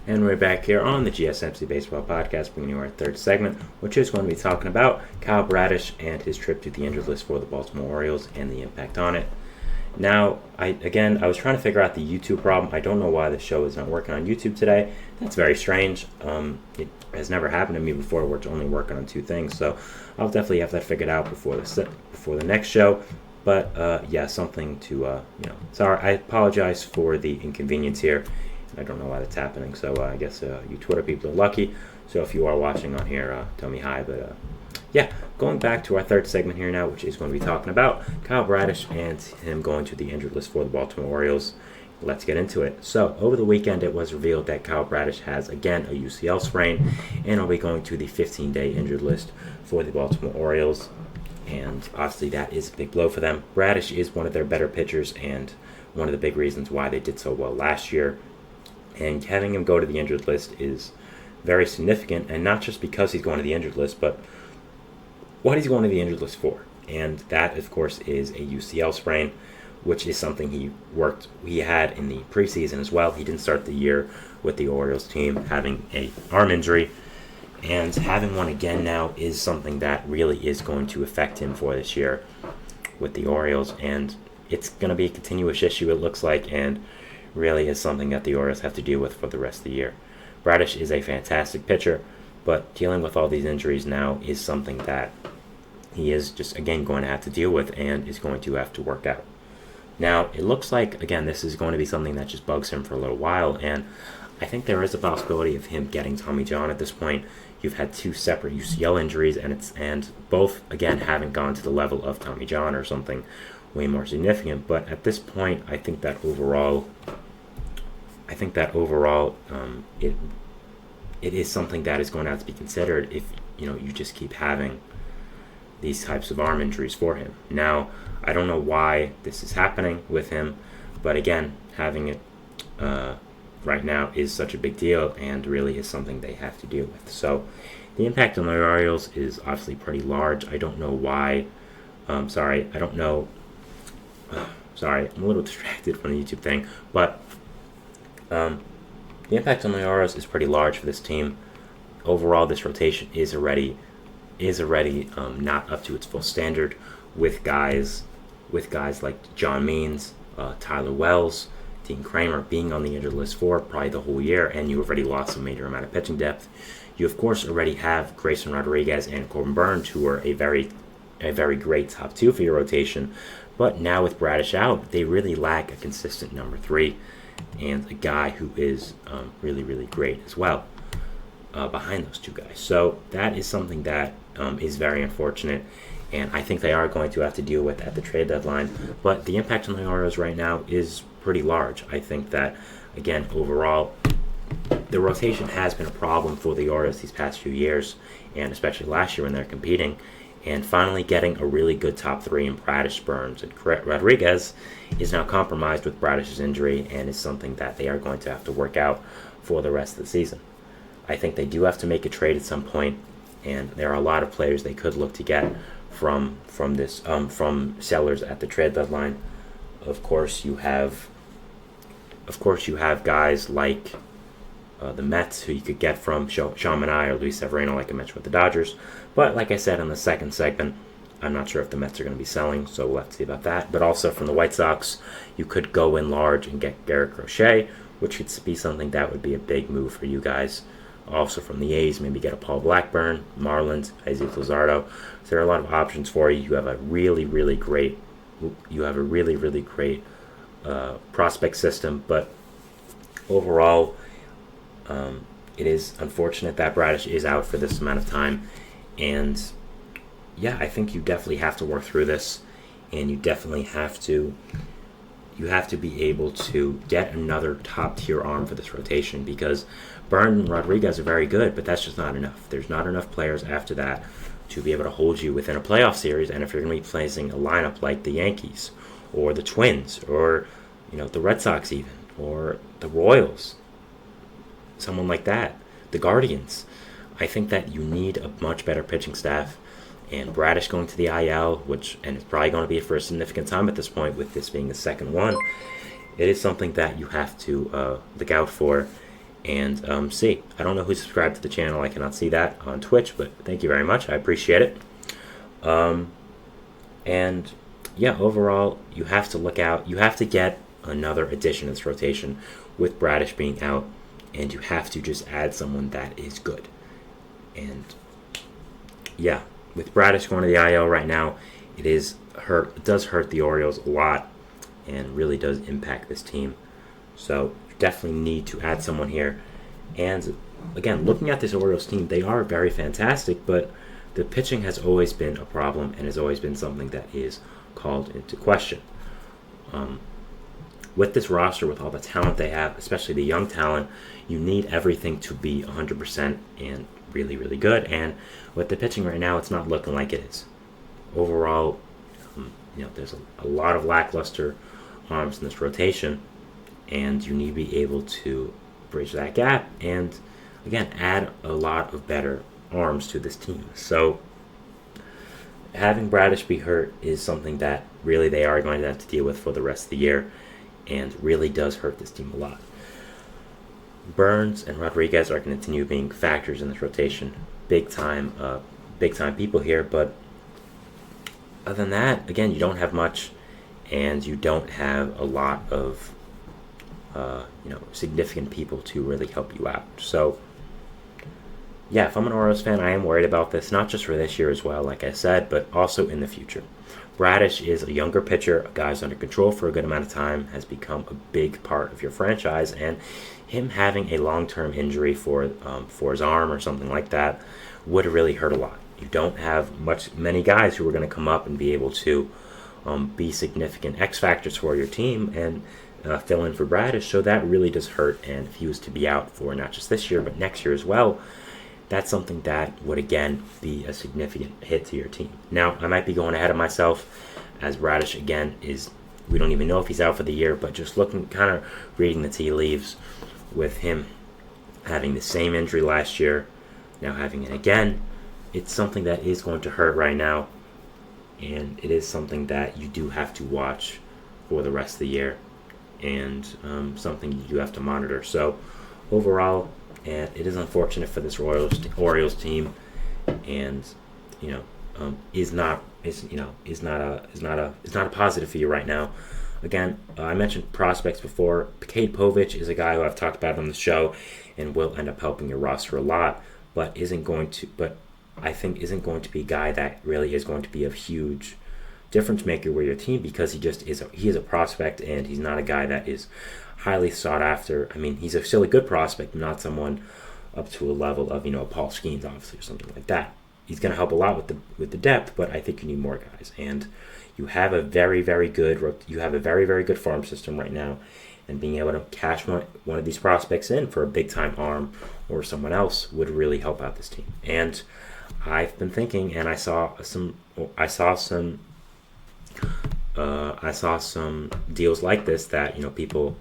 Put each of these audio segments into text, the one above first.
And we're back here on the GSMC Baseball Podcast, bringing you our third segment, which is going to be talking about Kyle Bradish and his trip to the injured list for the Baltimore Orioles and the impact on it. Now, I was trying to figure out the YouTube problem. I don't know why the show is not working on YouTube today. That's very strange. It has never happened to me before where it's only working on two things. So I'll definitely have that figured out before the next show. But yeah, something to sorry. I apologize for the inconvenience here. I don't know why that's happening. So I guess you Twitter people are lucky. So if you are watching on here, tell me hi. But yeah, going back to our third segment here now, which is going to be talking about Kyle Bradish and him going to the injured list for the Baltimore Orioles. Let's get into it. So, over the weekend, it was revealed that Kyle Bradish has, again, a UCL sprain, and will be going to the 15-day injured list for the Baltimore Orioles. And obviously, that is a big blow for them. Bradish is one of their better pitchers, and one of the big reasons why they did so well last year. And having him go to the injured list is very significant, and not just because he's going to the injured list, but what he's going to the injured list for. And that, of course, is a UCL sprain, which is something he had in the preseason as well. He didn't start the year with the Orioles team, having an arm injury, and having one again now is something that really is going to affect him for this year with the Orioles, and it's going to be a continuous issue, it looks like, and really is something that the Orioles have to deal with for the rest of the year. Bradish is a fantastic pitcher, but dealing with all these injuries now is something that he is just, again, going to have to deal with and is going to have to work out. Now, it looks like, again, this is going to be something that just bugs him for a little while, and I think there is a possibility of him getting Tommy John at this point. You've had two separate UCL injuries, and both, again, haven't gone to the level of Tommy John or something way more significant. But at this point, I think that overall, it is something that is going to have to be considered if you just keep having these types of arm injuries for him. Now, I don't know why this is happening with him, but again, having it right now is such a big deal and really is something they have to deal with. So the impact on the Orioles is obviously pretty large. I don't know why. Sorry, I'm a little distracted from the YouTube thing, but the impact on the Orioles is pretty large for this team. Overall, this rotation is already not up to its full standard with guys like John Means, Tyler Wells, Dean Kramer being on the injured list for probably the whole year, and you already lost a major amount of pitching depth. You of course already have Grayson Rodriguez and Corbin Burns, who are a very great top two for your rotation, but now with Bradish out, they really lack a consistent number three and a guy who is really, really great as well behind those two guys. So that is something that is very unfortunate, and I think they are going to have to deal with at the trade deadline. But the impact on the Orioles right now is pretty large. I think that, again, overall, the rotation has been a problem for the Orioles these past few years, and especially last year when they're competing. And finally getting a really good top three in Bradish, Burns, and Rodriguez is now compromised with Bradish's injury and is something that they are going to have to work out for the rest of the season. I think they do have to make a trade at some point, and there are a lot of players they could look to get from sellers at the trade deadline. Of course, you have guys like the Mets, who you could get from Sean Manaea or Luis Severino, like I mentioned with the Dodgers. But like I said in the second segment, I'm not sure if the Mets are going to be selling, so we'll have to see about that. But also from the White Sox, you could go in large and get Garrett Crochet, which would be something that would be a big move for you guys. Also from the A's, maybe get a Paul Blackburn, Marlins, Jesus Luzardo. So there are a lot of options for you. You have a really, really great prospect system, but overall, it is unfortunate that Bradish is out for this amount of time, and yeah, I think you definitely have to work through this, and you definitely have to be able to get another top tier arm for this rotation, because Burns and Rodriguez are very good, but that's just not enough. There's not enough players after that to be able to hold you within a playoff series, and if you're going to be facing a lineup like the Yankees or the Twins or the Red Sox even, or the Royals, someone like that, the Guardians, I think that you need a much better pitching staff. And Bradish going to the IL, and it's probably going to be for a significant time at this point, with this being the second one, it is something that you have to look out for. and see. I don't know who subscribed to the channel. I cannot see that on Twitch, but thank you very much. I appreciate it. And yeah, overall, you have to look out. You have to get another addition to this rotation with Bradish being out, and you have to just add someone that is good. And yeah, with Bradish going to the IL right now, it does hurt the Orioles a lot, and really does impact this team. So you definitely need to add someone here. And again, looking at this Orioles team, they are very fantastic, but the pitching has always been a problem and has always been something that is called into question. With this roster, with all the talent they have, especially the young talent, you need everything to be 100% and really, really good. And with the pitching right now, it's not looking like it is. Overall, there's a lot of lackluster arms in this rotation, and you need to be able to bridge that gap and, again, add a lot of better arms to this team. So having Bradish be hurt is something that really they are going to have to deal with for the rest of the year, and really does hurt this team a lot. Burns and Rodriguez are going to continue being factors in this rotation, big time people here. But other than that, again, you don't have much, and you don't have a lot of significant people to really help you out. So yeah, if I'm an Orioles fan, I am worried about this, not just for this year as well, like I said, but also in the future. Bradish is a younger pitcher, a guy who's under control for a good amount of time, has become a big part of your franchise, and him having a long-term injury for his arm or something like that would really hurt a lot. You don't have many guys who are going to come up and be able to be significant X factors for your team and fill in for Bradish, so that really does hurt. And if he was to be out for not just this year but next year as well, that's something that would, again, be a significant hit to your team. Now, I might be going ahead of myself, as Bradish, again, we don't even know if he's out for the year, but just kind of reading the tea leaves, with him having the same injury last year, now having it again, it's something that is going to hurt right now, and it is something that you do have to watch for the rest of the year, and something you do have to monitor. So, overall, and it is unfortunate for this Orioles team, and is not a positive for you right now. Again, I mentioned prospects before. Cade Povich is a guy who I've talked about on the show, and will end up helping your roster a lot, but I think isn't going to be a guy that really is going to be a huge difference maker with your team, because he is a prospect, and he's not a guy that is highly sought after. I mean, he's still a good prospect, not someone up to a level of Paul Skeens, obviously, or something like that. He's going to help a lot with the depth, but I think you need more guys. And you have a very, very good farm system right now, and being able to cash one of these prospects in for a big time arm or someone else would really help out this team. And I've been thinking, and I saw some deals like this that people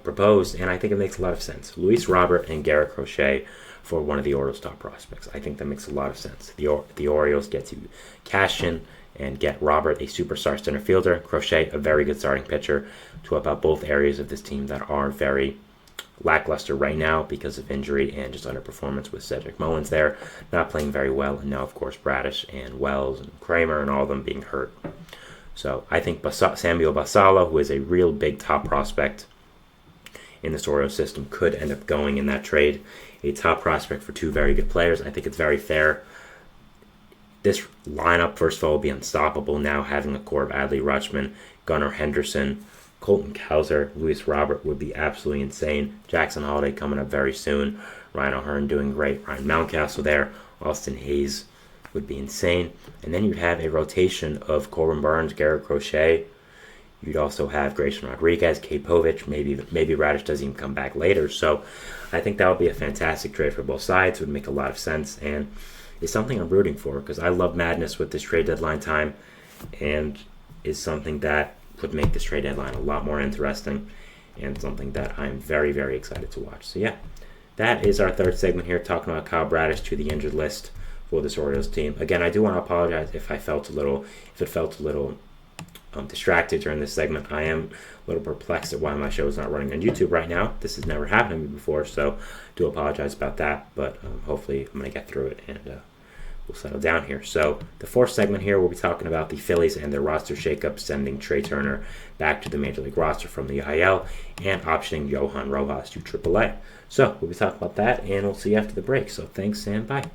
proposed, and I think it makes a lot of sense. Luis Robert and Garrett Crochet for one of the Orioles' top prospects. I think that makes a lot of sense. The Orioles get to cash in and get Robert, a superstar center fielder, Crochet, a very good starting pitcher, to help out both areas of this team that are very lackluster right now because of injury and just underperformance, with Cedric Mullins there not playing very well, and now, of course, Bradish and Wells and Kramer and all of them being hurt. So I think Samuel Basalo, who is a real big top prospect in this Orioles system, could end up going in that trade. A top prospect for two very good players. I think it's very fair. This lineup, first of all, will be unstoppable now, having a core of Adley Rutschman, Gunnar Henderson, Colton Cowser, Luis Robert would be absolutely insane. Jackson Holiday coming up very soon. Ryan O'Hearn doing great. Ryan Mountcastle there. Austin Hayes would be insane. And then you'd have a rotation of Corbin Burns, Garrett Crochet. You'd also have Grayson Rodriguez, Cade Povich. Maybe Bradish doesn't even come back later. So I think that would be a fantastic trade for both sides. It would make a lot of sense, and it's something I'm rooting for, because I love madness with this trade deadline time, and is something that would make this trade deadline a lot more interesting, and something that I'm very, very excited to watch. So yeah, that is our third segment here, talking about Kyle Bradish to the injured list for this Orioles team. Again, I do want to apologize if it felt a little distracted during this segment. I am a little perplexed at why my show is not running on YouTube right now. This has never happened to me before, so do apologize about that, but hopefully I'm going to get through it and we'll settle down here. So the fourth segment here, we'll be talking about the Phillies and their roster shakeup, sending Trey Turner back to the Major League roster from the IL and optioning Johan Rojas to AAA. So we'll be talking about that, and we'll see you after the break. So thanks and bye.